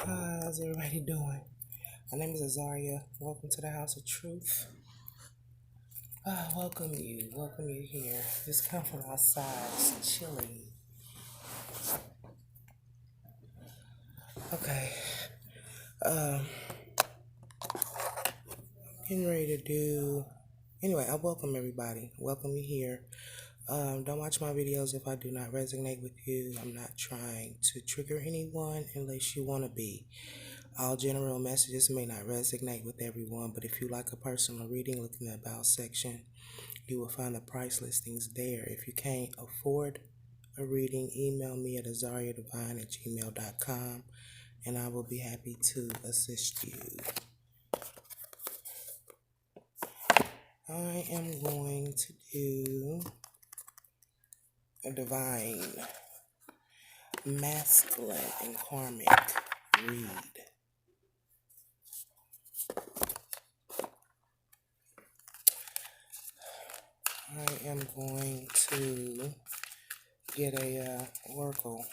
How's everybody doing? My name is Azaria. Welcome to the House of Truth. Welcome you here. Just come from outside. It's chilly. Okay. Um, Getting ready to do. Anyway, I welcome everybody. Welcome you here. Don't watch my videos if I do not resonate with you. I'm not trying to trigger anyone unless you want to be. All general messages may not resonate with everyone, but if you like a personal reading, look in the About section. You will find the price listings there. If you can't afford a reading, email me at azariadevine@gmail.com and I will be happy to assist you. I am going to do a divine, masculine, and karmic read. I am going to get a oracle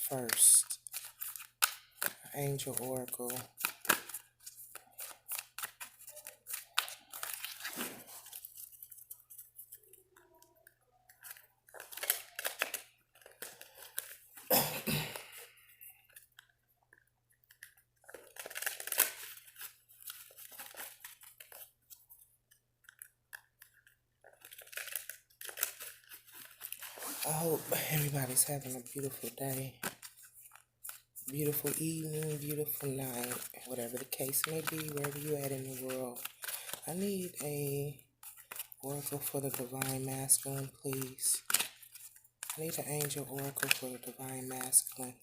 first. Angel oracle. I hope everybody's having a beautiful day, beautiful evening, beautiful night, whatever the case may be, wherever you at in the world. I need a oracle for the divine masculine, please. I need an angel oracle for the divine masculine.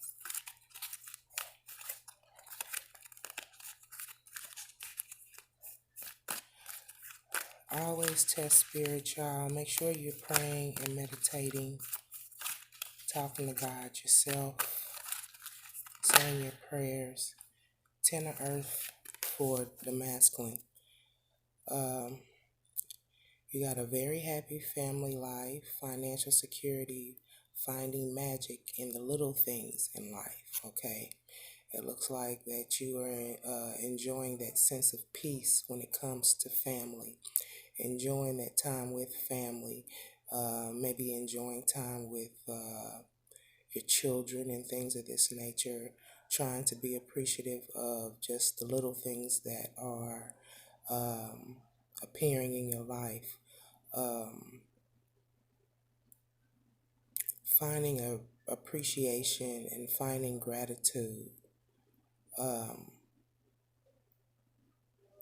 I always test spirit, y'all. Make sure you're praying and meditating, talking to God yourself, saying your prayers. 10 of earth for the masculine. You got a very happy family life, financial security, finding magic in the little things in life, okay? It looks like that you are enjoying that sense of peace when it comes to family, enjoying that time with family, maybe enjoying time with your children and things of this nature, trying to be appreciative of just the little things that are appearing in your life. Finding a appreciation and finding gratitude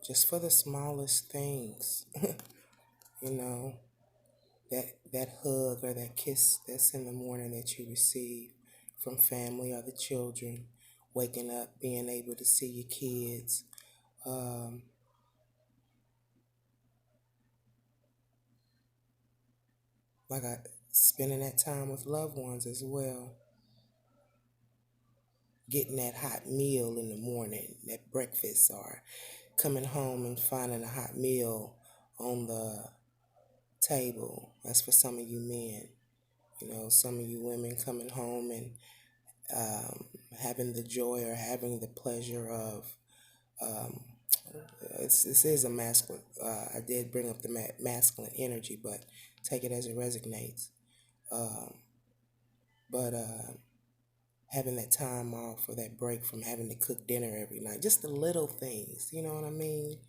just for the smallest things. You know, that hug or that kiss that's in the morning that you receive from family or the children, waking up, being able to see your kids, spending that time with loved ones as well, getting that hot meal in the morning, that breakfast, or coming home and finding a hot meal on the table. That's for some of you men. You know, some of you women coming home and having the joy or having the pleasure of this is a masculine. I did bring up the masculine energy, but take it as it resonates. But having that time off or that break from having to cook dinner every night, just the little things, you know what I mean?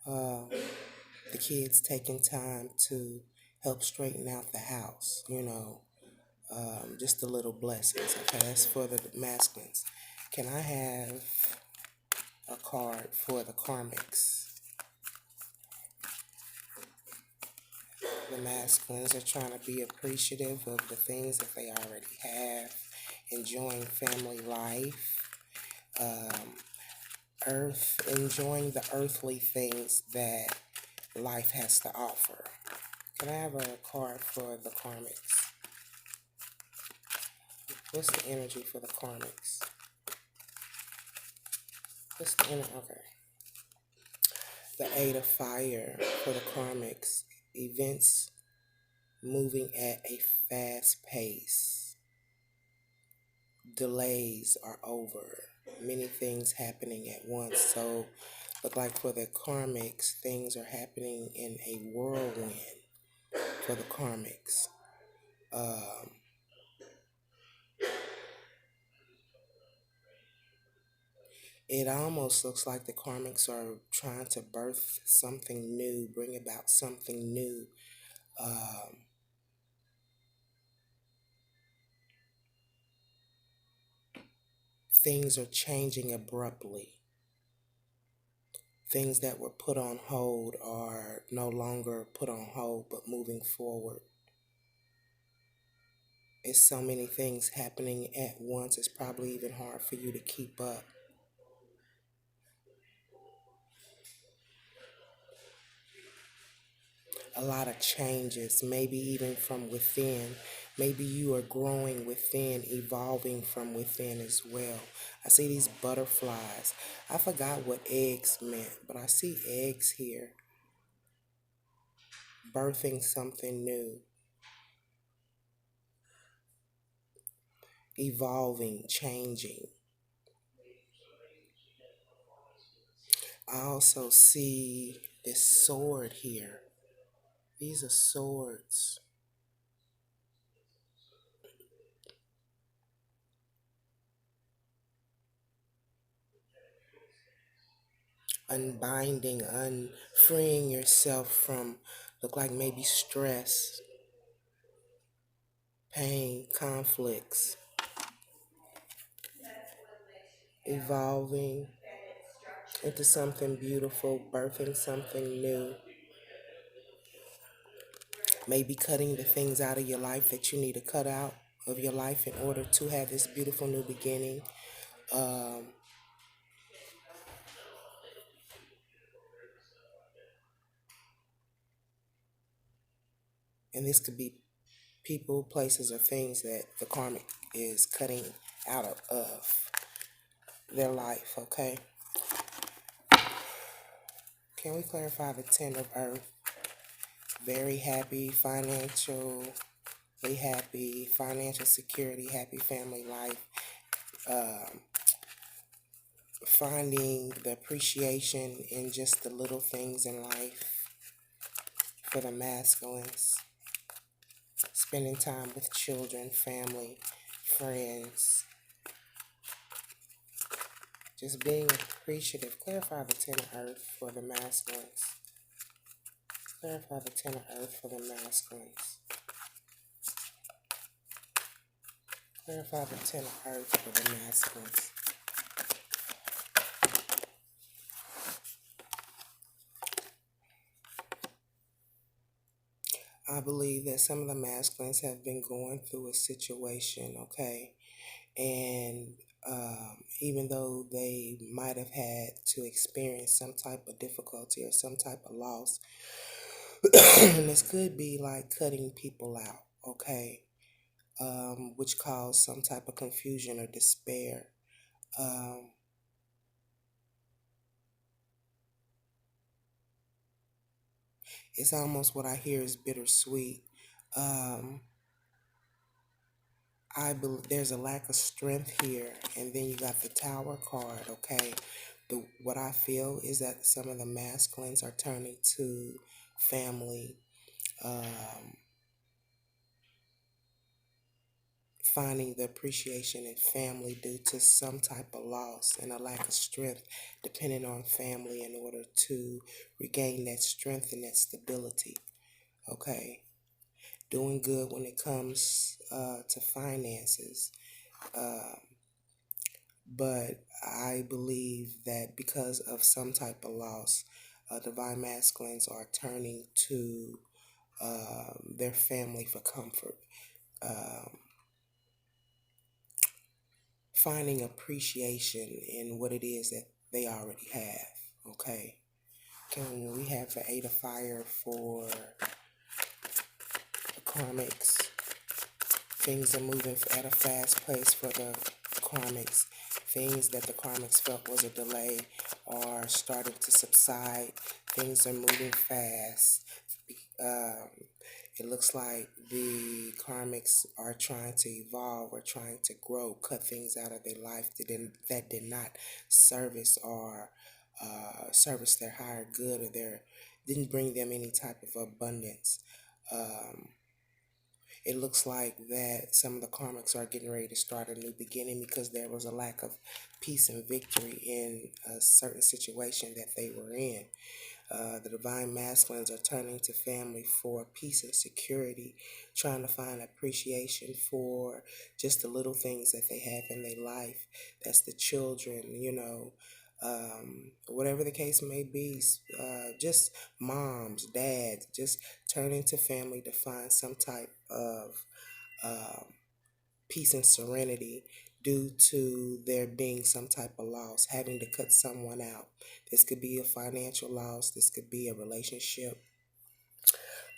The kids taking time to help straighten out the house, you know, just the little blessings. Okay, that's for the masculines. Can I have a card for the karmics? The masculines are trying to be appreciative of the things that they already have, enjoying family life, enjoying the earthly things that life has to offer. Can I have a card for the karmics? What's the energy for the karmics? What's the energy? Okay. The 8 of fire for the karmics. Events moving at a fast pace. Delays are over. many things happening at once. So, look like for the karmics, things are happening in a whirlwind for the karmics. Um, it almost looks like the karmics are trying to birth something new, bring about something new. Um, Things are changing abruptly. Things that were put on hold are no longer put on hold, but moving forward. It's so many things happening at once, it's probably even hard for you to keep up. A lot of changes, maybe even from within. Maybe you are growing within, evolving from within as well. I see these butterflies. I forgot what eggs meant, but I see eggs here, birthing something new, evolving, changing. I also see this sword here. These are swords. Unbinding, unfreeing yourself from, look like maybe stress, pain, conflicts, evolving into something beautiful, birthing something new. Maybe cutting the things out of your life that you need to cut out of your life in order to have this beautiful new beginning. Um, and this could be people, places, or things that the karmic is cutting out of their life, okay? Can we clarify the 10 of earth? Very happy, financially happy, financial security, happy family life, um, finding the appreciation in just the little things in life for the masculines, spending time with children, family, friends, just being appreciative. Clarify the 10 of earth for the masculines. Clarify the 10 of earth for the masculines. Clarify the 10 of earth for the masculines. I believe that some of the masculines have been going through a situation, okay? And even though they might have had to experience some type of difficulty or some type of loss, and this could be like cutting people out, okay? Which caused some type of confusion or despair. Um, it's almost what I hear is bittersweet. Um, I believe there's a lack of strength here, and then you got the Tower card. Okay, what I feel is that some of the masculines are turning to family, um, finding the appreciation in family due to some type of loss and a lack of strength, depending on family in order to regain that strength and that stability. Okay, doing good when it comes to finances. Uh, but I believe that because of some type of loss, divine masculines are turning to their family for comfort, um, finding appreciation in what it is that they already have. Okay, can we have the 8 of fire for the karmics? Things are moving at a fast pace for the karmics. Things that the karmics felt was a delay are starting to subside. Things are moving fast. Um, It looks like the karmics are trying to evolve or trying to grow, cut things out of their life that did not service or service their higher good, or their didn't bring them any type of abundance. Um, it looks like that some of the karmics are getting ready to start a new beginning because there was a lack of peace and victory in a certain situation that they were in. The divine masculines are turning to family for peace and security, trying to find appreciation for just the little things that they have in their life. That's the children, whatever the case may be, just moms, dads, just turning to family to find some type of um, peace and serenity due to there being some type of loss, having to cut someone out. This could be a financial loss, this could be a relationship.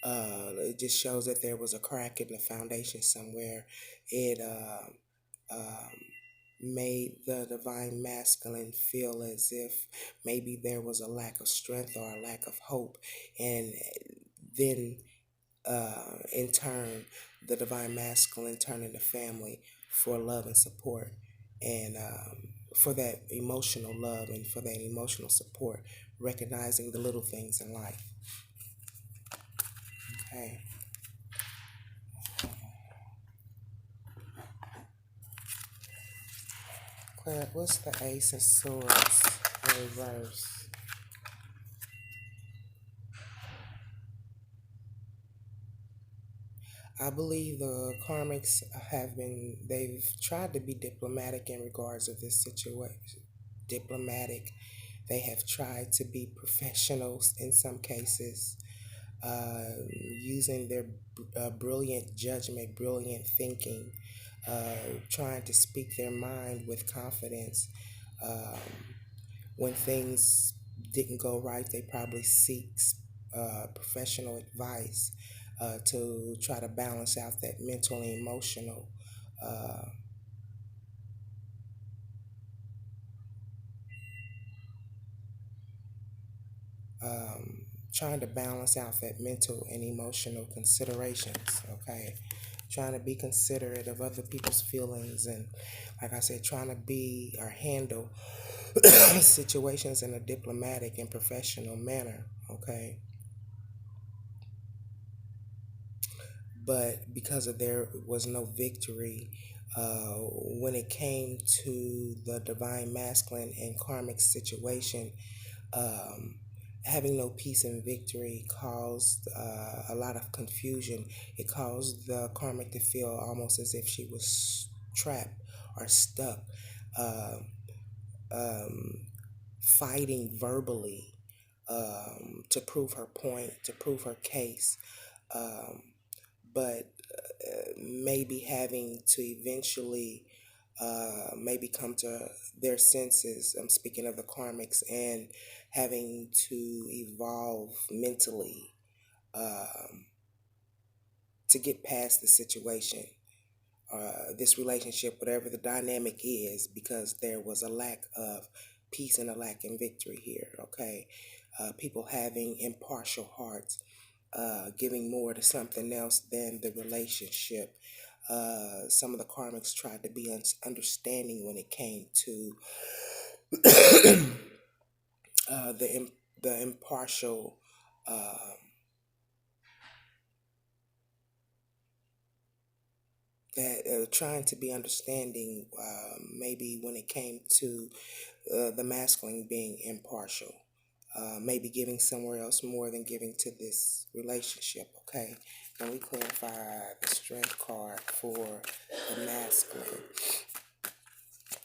It just shows that there was a crack in the foundation somewhere. It made the divine masculine feel as if maybe there was a lack of strength or a lack of hope. And then in turn, the divine masculine turn into family for love and support, and for that emotional love and for that emotional support, recognizing the little things in life. Okay. Claire, what's the Ace of Swords in reverse? I believe the karmics they've tried to be diplomatic in regards of this situation. Diplomatic. They have tried to be professionals in some cases, using their brilliant judgment, brilliant thinking, trying to speak their mind with confidence. Um, when things didn't go right, they probably seek professional advice to try to balance out that mental and emotional. Uh, Trying to balance out that mental and emotional considerations, okay? Trying to be considerate of other people's feelings, and like I said, trying to be or handle situations in a diplomatic and professional manner, okay? But because of there was no victory, when it came to the divine masculine and karmic situation, um, having no peace and victory caused a lot of confusion. It caused the karmic to feel almost as if she was trapped or stuck, uh, um, fighting verbally to prove her point, to prove her case. Um, but maybe having to eventually maybe come to their senses. I'm speaking of the karmics, and having to evolve mentally to get past the situation, this relationship, whatever the dynamic is, because there was a lack of peace and a lack in victory here. Okay, people having impartial hearts, giving more to something else than the relationship. Some of the karmics tried to be understanding when it came to the impartial, uh, that trying to be understanding, maybe when it came to the masculine being impartial, maybe giving somewhere else more than giving to this relationship. Okay, and we clarify the strength card for the masculine.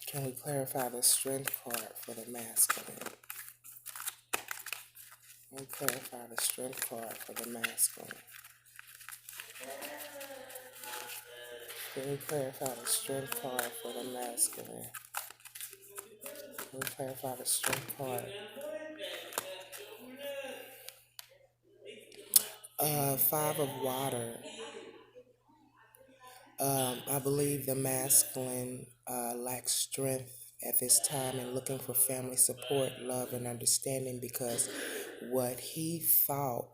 Can we clarify the strength card for the masculine? Can we clarify the strength card for the masculine? Can we clarify the strength card for the masculine? Can we clarify the strength card? Five of water. I believe the masculine lacks strength at this time and looking for family support, love, and understanding, because what he thought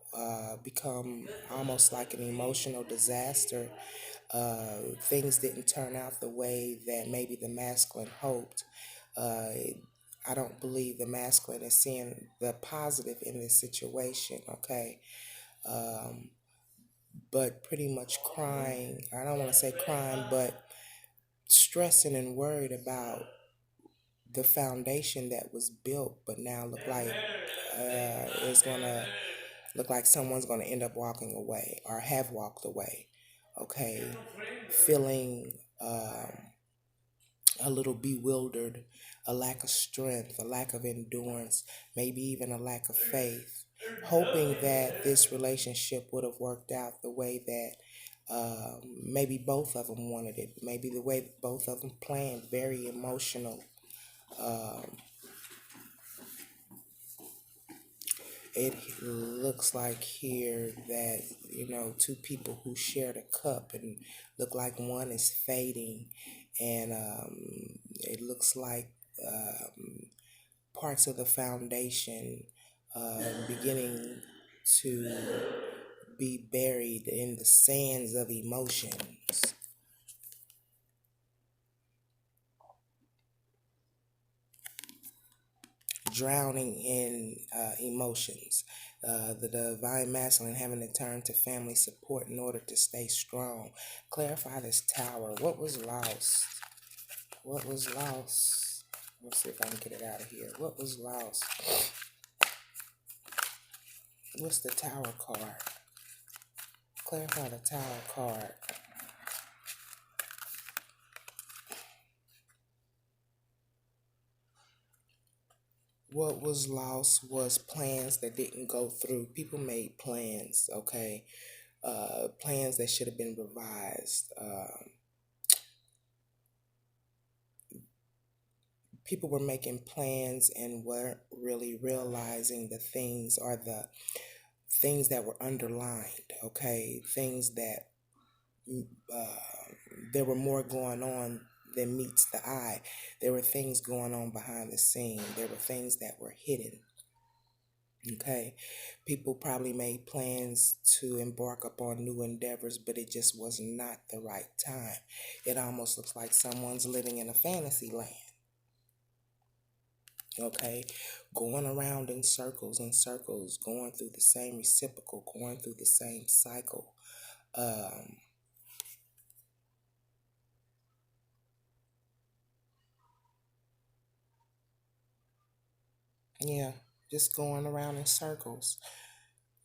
become almost like an emotional disaster. Things didn't turn out the way that maybe the masculine hoped. Uh, I don't believe the masculine is seeing the positive in this situation, okay? Um, but pretty much crying. I don't want to say crying, but stressing and worried about the foundation that was built, but now it's gonna look like someone's gonna end up walking away or have walked away. Okay, feeling a little bewildered, a lack of strength, a lack of endurance, maybe even a lack of faith, hoping that this relationship would have worked out the way that maybe both of them wanted it, maybe the way both of them planned, very emotional. Um, it looks like here that, two people who shared a cup and look like one is fading, and it looks like parts of the foundation beginning to be buried in the sands of emotions, drowning in emotions. The divine masculine having to turn to family support in order to stay strong. Clarify this tower. What was lost? What was lost? Let's see if I can get it out of here. What was lost? What's the tower card? Clarify the tower card. What was lost was plans that didn't go through. People made plans, okay? Plans that should have been revised. People were making plans and weren't really realizing the things or the things that were underlined, okay? Things that there were more going on than meets the eye. There were things going on behind the scene. There were things that were hidden. Okay, people probably made plans to embark upon new endeavors, but it just was not the right time. It almost looks like someone's living in a fantasy land. Okay, going around in circles and circles, going through the same reciprocal, going through the same cycle. Um, yeah, just going around in circles,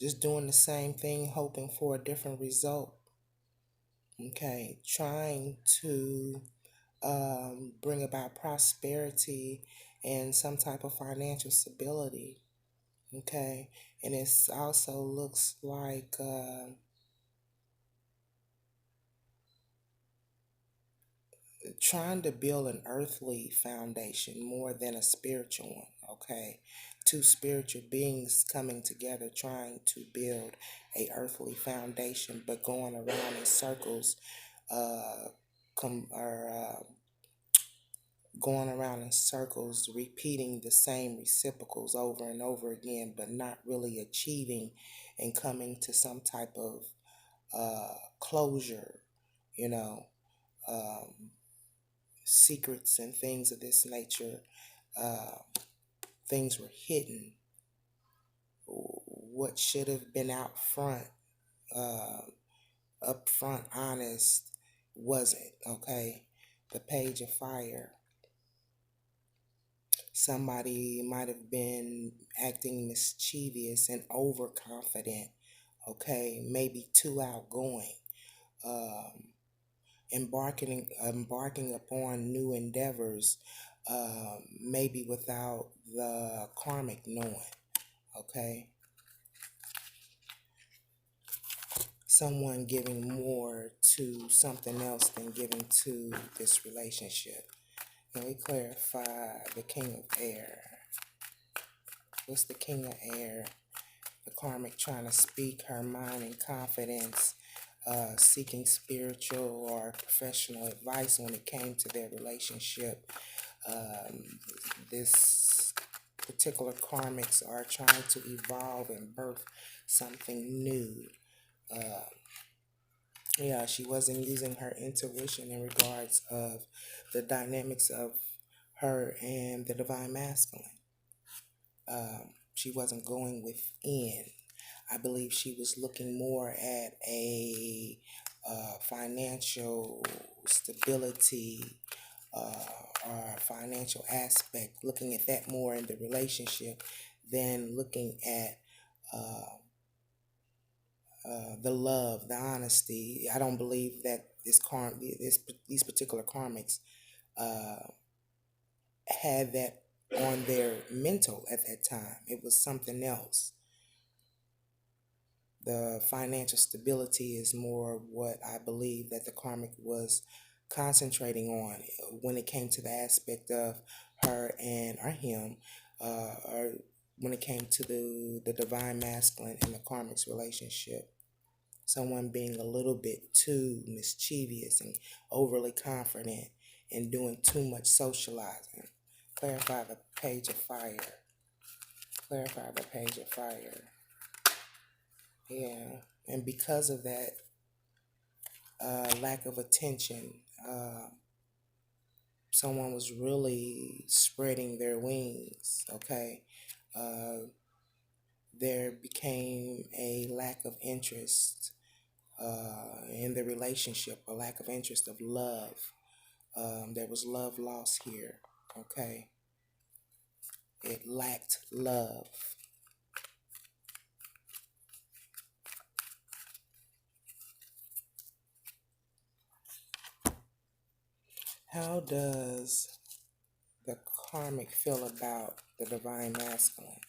just doing the same thing, hoping for a different result. Okay, trying to bring about prosperity and some type of financial stability. Okay, and it also looks like trying to build an earthly foundation more than a spiritual one. Okay, two spiritual beings coming together trying to build a earthly foundation, but going around in circles, or going around in circles, repeating the same reciprocals over and over again, but not really achieving and coming to some type of closure, you know, um, secrets and things of this nature. Uh, things were hidden. What should have been out front, uh, upfront, honest, wasn't, okay? The page of fire. Somebody might have been acting mischievous and overconfident, okay, maybe too outgoing, um, embarking upon new endeavors, maybe without the karmic knowing, okay. Someone giving more to something else than giving to this relationship. Can we clarify the King of Air? What's the King of Air? The karmic trying to speak her mind in confidence, seeking spiritual or professional advice when it came to their relationship. This particular karmics are trying to evolve and birth something new. Uh, yeah, she wasn't using her intuition in regards of the dynamics of her and the divine masculine. She wasn't going within. I believe she was looking more at a financial stability or financial aspect, looking at that more in the relationship than looking at the love, the honesty. I don't believe that these particular karmics had that on their mental at that time. It was something else. The financial stability is more what I believe that the karmic was concentrating on when it came to the aspect of her and or him, or when it came to the divine masculine and the karmic's relationship. Someone being a little bit too mischievous and overly confident and doing too much socializing. Clarify the page of fire. Clarify the page of fire. Yeah. And because of that lack of attention, someone was really spreading their wings, okay? There became a lack of interest in the relationship, a lack of interest of love. There was love lost here, okay? It lacked love. How does the karmic feel about the divine masculine?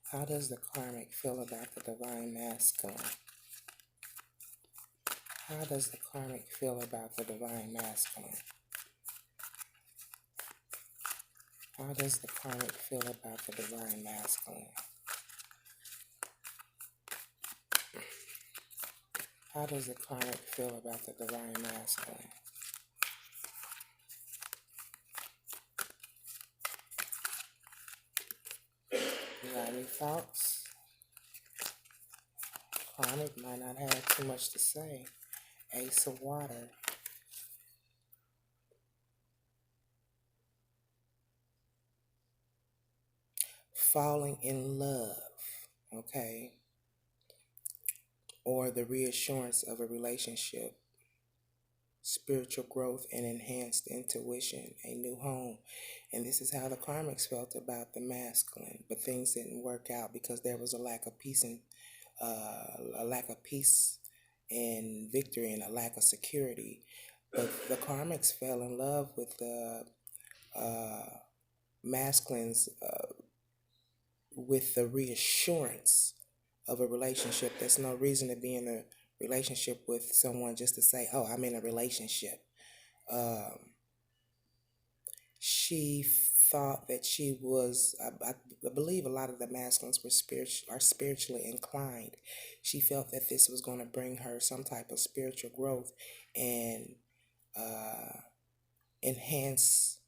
How does the karmic feel about the divine masculine? How does the karmic feel about the divine masculine? How does the karmic feel about the divine masculine? How does the karmic feel about the divine masculine? You got any thoughts? Karmic might not have too much to say. Ace of water. Falling in love, okay? Or the reassurance of a relationship. Spiritual growth and enhanced intuition, a new home. And this is how the karmics felt about the masculine. But things didn't work out because there was a lack of peace and victory and a lack of security. But the karmics fell in love with the masculines with the reassurance of a relationship. There's no reason to be in a relationship with someone just to say, oh, I'm in a relationship. She thought that she was, I believe a lot of the masculines are spiritually inclined. She felt that this was going to bring her some type of spiritual growth and enhance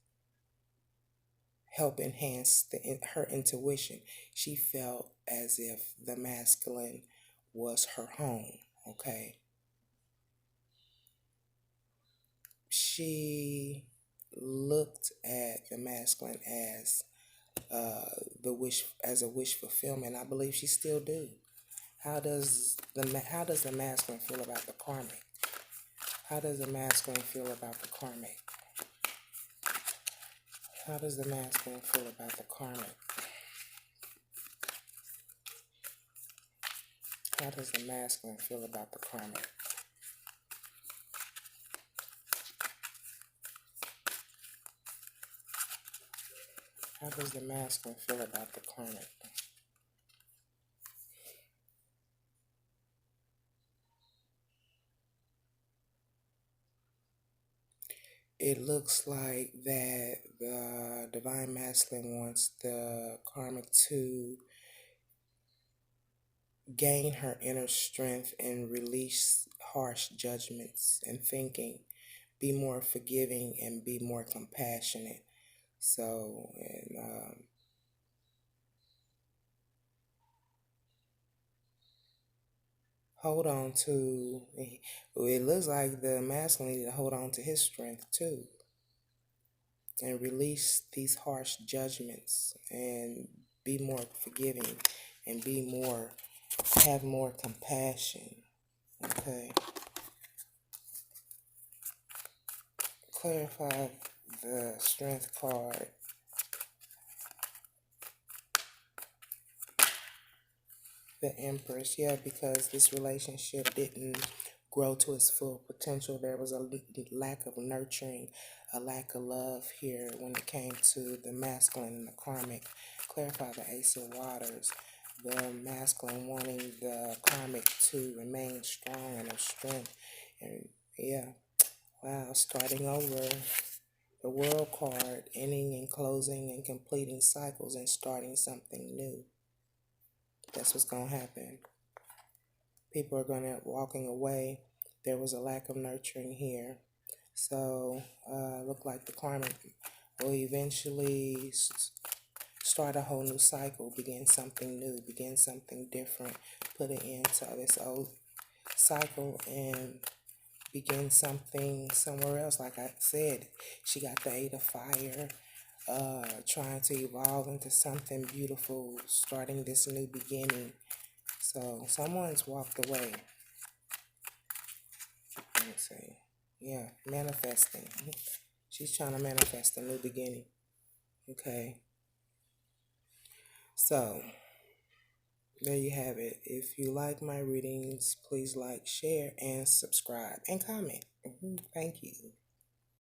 help enhance her intuition. She felt as if the masculine was her home, okay? She looked at the masculine as a wish fulfillment. I believe she still do. How does the masculine feel about the karmic? How does the masculine feel about the karmic? How does the masculine feel about the karmic? How does the masculine feel about the karmic? How does the masculine feel about the karmic? It looks like that the divine masculine wants the karmic to gain her inner strength and release harsh judgments and thinking, be more forgiving and be more compassionate. So, and hold on to, it looks like the masculine need to hold on to his strength too and release these harsh judgments and be more forgiving and have more compassion. Okay. Clarify the strength card. The Empress, yeah, because this relationship didn't grow to its full potential. There was a lack of nurturing, a lack of love here when it came to the masculine and the karmic. Clarify the Ace of Waters. The masculine wanting the karmic to remain strong and of strength. And yeah, wow, starting over. The World card, ending and closing and completing cycles and starting something new. That's what's going to happen. People are going to walking away. There was a lack of nurturing here. So, look like the karma will eventually start a whole new cycle, begin something new, begin something different, put an end to this old cycle and begin something somewhere else. Like I said, she got the Eight of Fire, trying to evolve into something beautiful, starting this new beginning. So someone's walked away. Let me see. Yeah, manifesting. She's trying to manifest a new beginning. Okay. So there you have it. If you like my readings, please like, share, and subscribe and comment. Thank you.